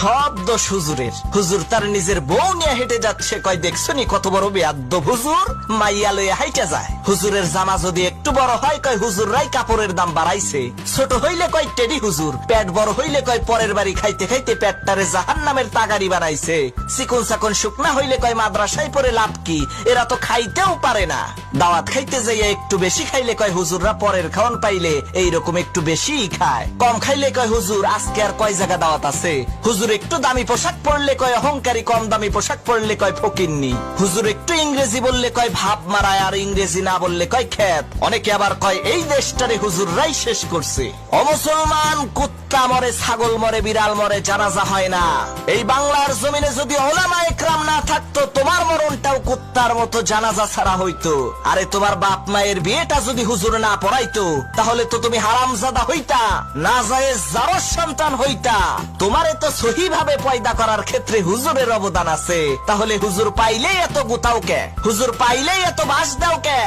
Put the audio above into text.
সব দোষ হুজুরের। হুজুর তার নিজের বউ নিয়ে হেঁটে যাচ্ছে, কয় দেখছনি কত বড় বেয়াদ্দব হুজুর, মাইয়া লইয়া হাইটা যায়। হুজুরের জামা যদি একটু বড় হয়, কয় হুজুররাই কাপড়ের দাম বাড়াইছে। ছোট হইলে কয় টেডি হুজুর, পেট বড় হইলে কয় পরের বাড়ি খাইতে খাইতে পেটটারে জাহান্নামের তাগারি বানাইছে। চিকন চাকন শুকনা হইলে কয় মাদ্রাসায় পড়ে লাভ কি, এরা তো খাইতেও পারে না। দাওয়াত খাইতে যাইয়া একটু বেশি খাইলে কয় হুজুররা পরের খাওয়ান পাইলে এইরকম একটু বেশি খায়। কম খাইলে কয় হুজুর আজকে আর কয় জায়গা দাওয়াত আছে। হুজুর একটু দামি পোশাক পরলে কয় অহংকারী, কম দামি পোশাক পরলে কয় ফকিন্নি। হুজুর একটু ইংরেজি বললে কয় ভাব মারায়, আর ইংরেজি না বললে কয় খ্যাত। অনেকে আবার কয় এই দেশটারে হুজুররাই শেষ করছে। অমুসলমান, কুত্তা মরে, ছাগল মরে, বিড়াল মরে, জানাজা হয় না। এই বাংলার জমিনে যদি ওলামা একরাম না থাকতো, তোমার মরণটাও কুত্তার মতো জানাজা ছাড়া হইতো। আরে তোমার বাপ মায়ের বিয়েটা যদি হুজুর না পড়াইতো, তাহলে তো তুমি হারামজাদা হইতা, নাজায়েজ জারজ সন্তান হইতা। তোমারে তো সহি ভাবে পয়দা করার ক্ষেত্রে হুজুরের অবদান আছে। তাহলে হুজুর পাইলেই এত গুতাও কে? হুজুর পাইলেই এত বাস দাও কে?